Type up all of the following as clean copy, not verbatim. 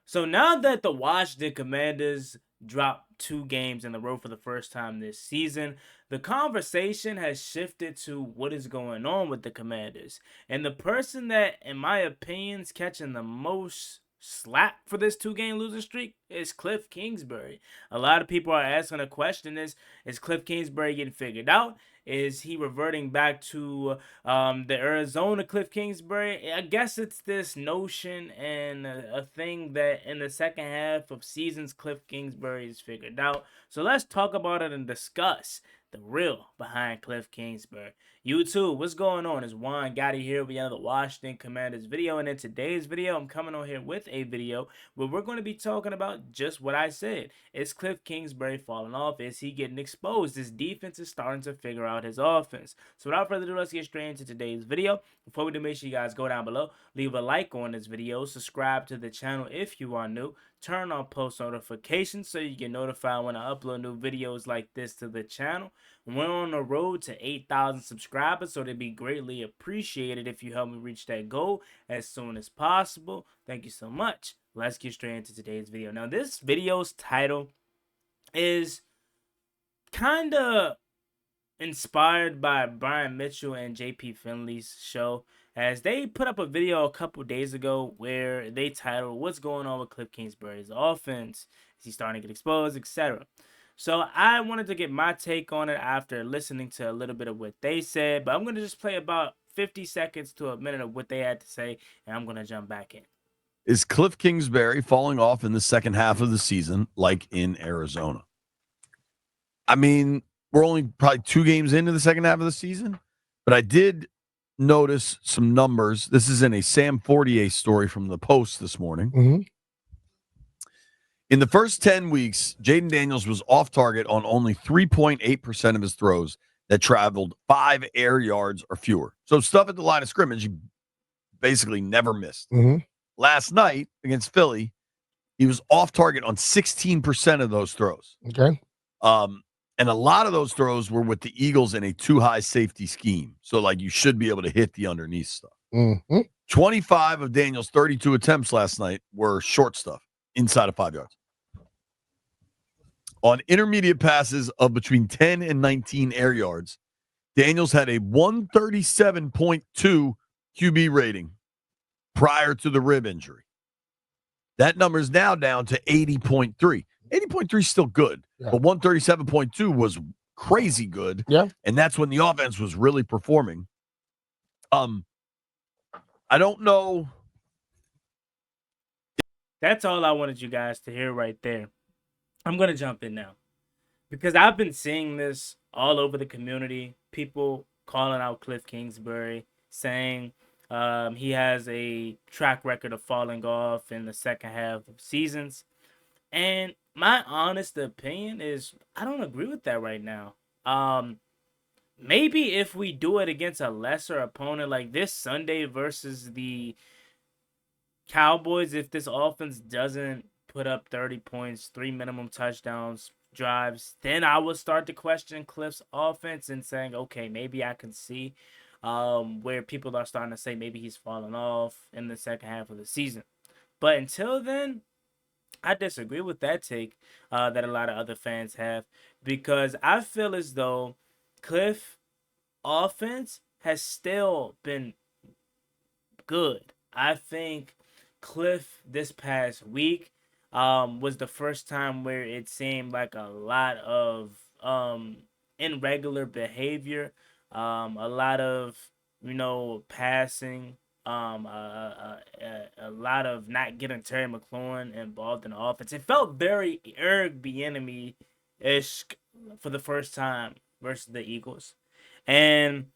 So now that the Washington Commanders dropped 2 games in a row for the first time this season, the conversation has shifted to what is going on with the Commanders. And the person that, in my opinion, is catching the most slap for this 2 game losing streak is Kliff Kingsbury. A lot of people are asking the question is Kliff Kingsbury getting figured out? Is he reverting back to the Arizona Kliff Kingsbury? I guess it's this notion and a thing that in the second half of seasons, Kliff Kingsbury is figured out. So let's talk about it and discuss the real behind Kliff Kingsbury. YouTube, what's going on? It's Juan Gotti here with another Washington Commanders video. And in today's video, I'm coming on here with a video where we're going to be talking about just what I said. Is Kliff Kingsbury falling off? Is he getting exposed? His defense is starting to figure out his offense. So without further ado, let's get straight into today's video. Before we do, make sure you guys go down below, leave a like on this video, subscribe to the channel if you are new, turn on post notifications so you get notified when I upload new videos like this to the channel. We're on the road to 8,000 subscribers, so it'd be greatly appreciated if you help me reach that goal as soon as possible. Thank you so much. Let's get straight into today's video. Now, this video's title is kind of inspired by Brian Mitchell and JP Finley's show, as they put up a video a couple days ago where they titled, "What's going on with Kliff Kingsbury's offense? Is he starting to get exposed, etc." So I wanted to get my take on it after listening to a little bit of what they said, but I'm going to just play about 50 seconds to a minute of what they had to say, and I'm going to jump back in. Is Kliff Kingsbury falling off in the second half of the season like in Arizona? I mean, we're only probably 2 games into the second half of the season, but I did notice some numbers. This is in a Sam Fortier story from the Post this morning. Mm-hmm. In the first 10 weeks, Jaden Daniels was off target on only 3.8% of his throws that traveled 5 air yards or fewer. So stuff at the line of scrimmage, he basically never missed. Mm-hmm. Last night against Philly, he was off target on 16% of those throws. Okay. And a lot of those throws were with the Eagles in a too high safety scheme. So, like, you should be able to hit the underneath stuff. Mm-hmm. 25 of Daniels' 32 attempts last night were short stuff inside of 5 yards. On intermediate passes of between 10 and 19 air yards, Daniels had a 137.2 QB rating prior to the rib injury. That number is now down to 80.3. 80.3 is still good, but 137.2 was crazy good. Yeah. And that's when the offense was really performing. I don't know. That's all I wanted you guys to hear right there. I'm going to jump in now because I've been seeing this all over the community. People calling out Kliff Kingsbury, saying he has a track record of falling off in the second half of seasons. And my honest opinion is I don't agree with that right now. Maybe if we do it against a lesser opponent like this Sunday versus the Cowboys, if this offense doesn't put up 30 points, 3 minimum touchdowns, drives, then I would start to question Kliff's offense and saying, okay, maybe I can see where people are starting to say maybe he's falling off in the second half of the season. But until then, I disagree with that take that a lot of other fans have, because I feel as though Kliff offense has still been good. I think Kliff this past week was the first time where it seemed like a lot of irregular behavior, a lot of passing, a lot of not getting Terry McLaurin involved in the offense. It felt very Eric Bieniemy-ish for the first time versus the Eagles. And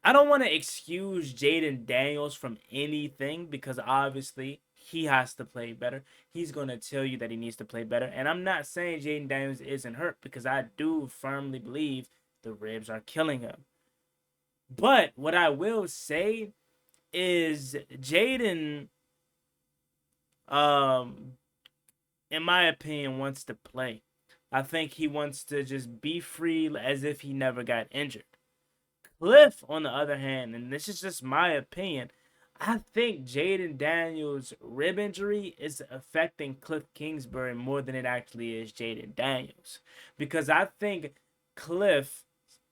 I don't want to excuse Jaden Daniels from anything because obviously he has to play better. He's going to tell you that he needs to play better. And I'm not saying Jaden Daniels isn't hurt because I do firmly believe the ribs are killing him. But what I will say is Jaden, in my opinion, wants to play. I think he wants to just be free as if he never got injured. Kliff, on the other hand, and this is just my opinion, I think Jaden Daniels' rib injury is affecting Kliff Kingsbury more than it actually is Jaden Daniels. Because I think Kliff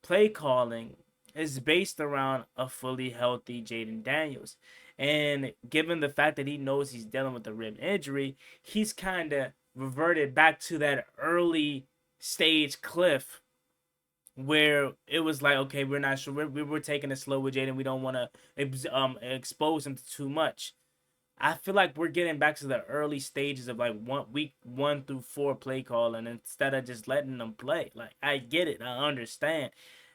play calling is based around a fully healthy Jaden Daniels. And given the fact that he knows he's dealing with a rib injury, he's kind of reverted back to that early stage Kliff where it was like, okay, we're not sure. We're taking it slow with Jaden. We don't want to expose him to too much. I feel like we're getting back to the early stages of like week 1 through 4 play calling instead of just letting them play. Like I get it, I understand.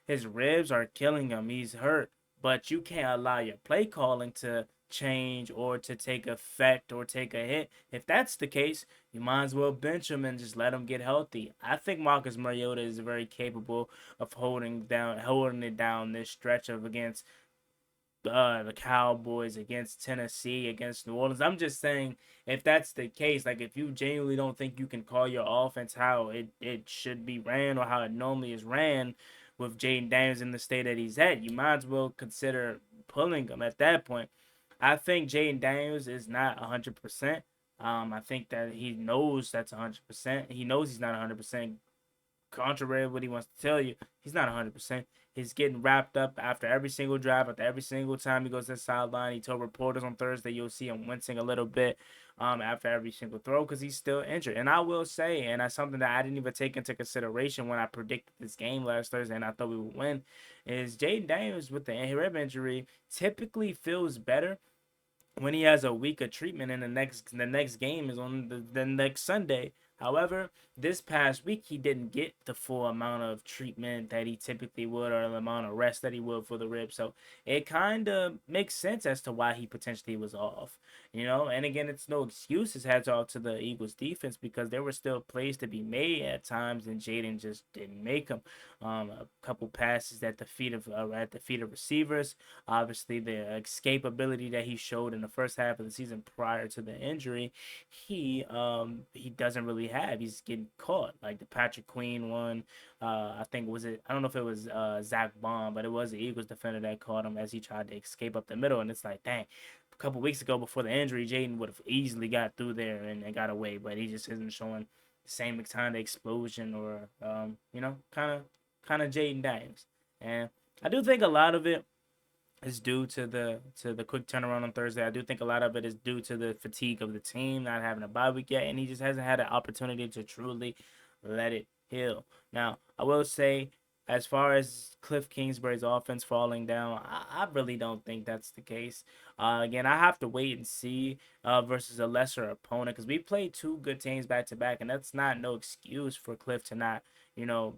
His ribs are killing him. He's hurt, but you can't allow your play calling to change or to take effect or take a hit. If that's the case, you might as well bench him and just let him get healthy. I think Marcus Mariota is very capable of holding it down this stretch of against the Cowboys, against Tennessee, against New Orleans. I'm just saying, if that's the case, like if you genuinely don't think you can call your offense how it should be ran or how it normally is ran with Jaden Daniels in the state that he's at, you might as well consider pulling him at that point. I think Jaden Daniels is not 100%. I think that he knows that's 100%. He knows he's not 100%, contrary to what he wants to tell you, he's not 100%. He's getting wrapped up after every single drive, after every single time he goes to the sideline. He told reporters on Thursday you'll see him wincing a little bit after every single throw because he's still injured. And I will say, and that's something that I didn't even take into consideration when I predicted this game last Thursday and I thought we would win, is Jaden Daniels with the rib injury typically feels better when he has a week of treatment and the next game is on the next Sunday. However, this past week he didn't get the full amount of treatment that he typically would or the amount of rest that he would for the rib. So it kind of makes sense as to why he potentially was off. And again, it's no excuses hats off to the Eagles defense because there were still plays to be made at times and Jaden just didn't make them. A couple passes at the feet of receivers. Obviously, the escape ability that he showed in the first half of the season prior to the injury, he doesn't really have. He's getting caught like the Patrick Queen one. I think was it. I don't know if it was Zach Baum, but it was the Eagles defender that caught him as he tried to escape up the middle, and it's like, dang. A couple weeks ago, before the injury, Jaden would have easily got through there and got away, but he just isn't showing the same kind of explosion or kind of Jaden Daniels. And I do think a lot of it is due to the quick turnaround on Thursday. I do think a lot of it is due to the fatigue of the team not having a bye week yet, and he just hasn't had an opportunity to truly let it heal. Now, I will say, as far as Kliff Kingsbury's offense falling down, I really don't think that's the case. Again, I have to wait and see versus a lesser opponent because we played two good teams back to back, and that's not no excuse for Kliff to not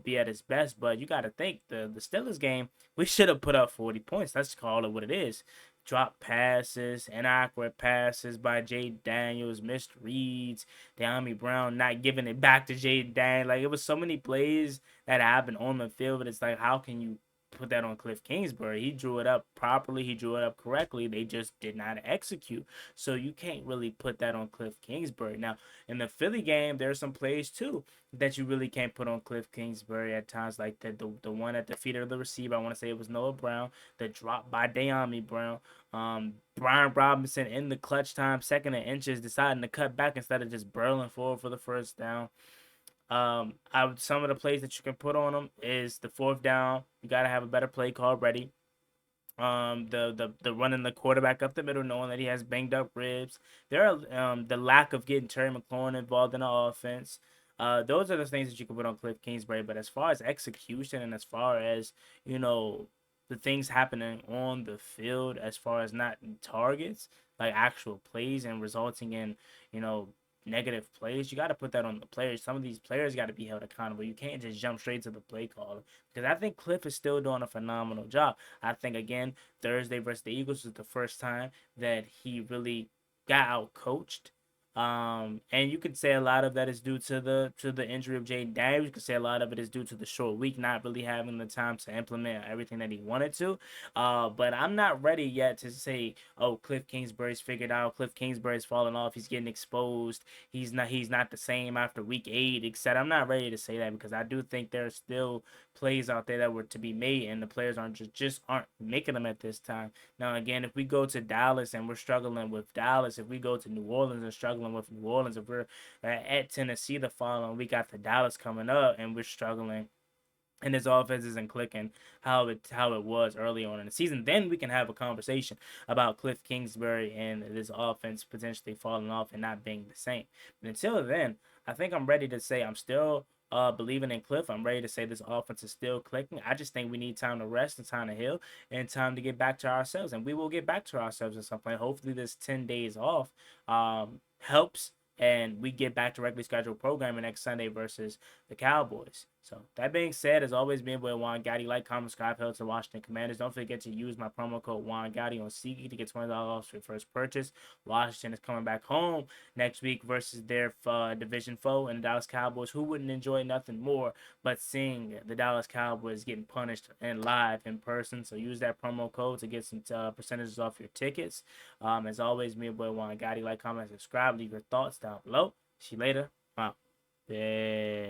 be at his best. But you got to think the Steelers game, we should have put up 40 points. Let's call it what it is. Drop passes, inaccurate passes by Jay Daniels, missed reads, De'Ami Brown not giving it back to Jay Daniels. Like, it was so many plays that happened on the field, but it's like, how can you put that on Kliff Kingsbury? He drew it up properly, he drew it up correctly. They just did not execute. So you can't really put that on Kliff Kingsbury. Now, in the Philly game, there's some plays too that you really can't put on Kliff Kingsbury at times, like the one at the feet of the receiver. I want to say it was Noah Brown, the drop by De'Ami Brown. Brian Robinson in the clutch time, second and inches, deciding to cut back instead of just burling forward for the first down. Some of the plays that you can put on them is the fourth down. You got to have a better play call ready. The running the quarterback up the middle, knowing that he has banged up ribs. There are the lack of getting Terry McLaurin involved in the offense. Those are the things that you can put on Kliff Kingsbury. But as far as execution and as far as the things happening on the field, as far as not targets, like actual plays and resulting in you know negative plays, you got to put that on the players. Some of these players got to be held accountable. You can't just jump straight to the play caller because I think Kliff is still doing a phenomenal job. I think again Thursday versus the Eagles was the first time that he really got out coached. And you could say a lot of that is due to the injury of Jay Daniels. You could say a lot of it is due to the short week, not really having the time to implement everything that he wanted to. But I'm not ready yet to say, oh, Kliff Kingsbury's figured out. Kliff Kingsbury's falling off. He's getting exposed. He's not the same after week 8, etc. I'm not ready to say that because I do think there's still plays out there that were to be made, and the players aren't just aren't making them at this time. Now, again, if we go to Dallas and we're struggling with Dallas, if we go to New Orleans and struggling with New Orleans, if we're at Tennessee the following, we got the Dallas coming up and we're struggling and his offense isn't clicking how it was early on in the season, then we can have a conversation about Kliff Kingsbury and this offense potentially falling off and not being the same. But until then, I think I'm ready to say I'm still believing in Kliff. I'm ready to say this offense is still clicking. I just think we need time to rest and time to heal and time to get back to ourselves. And we will get back to ourselves at some point. Hopefully this 10 days off helps and we get back to regularly scheduled programming next Sunday versus the Cowboys. So that being said, as always, being with Juan Gotti, like, comment, subscribe, help to Washington Commanders. Don't forget to use my promo code Juan Gotti on SeatGeek to get $20 off your first purchase. Washington is coming back home next week versus their division foe and the Dallas Cowboys. Who wouldn't enjoy nothing more but seeing the Dallas Cowboys getting punished and live in person? So use that promo code to get some percentages off your tickets. As always, me and boy Juan Gotti, like, comment, subscribe, leave your thoughts down below. See you later. Wow. Yeah.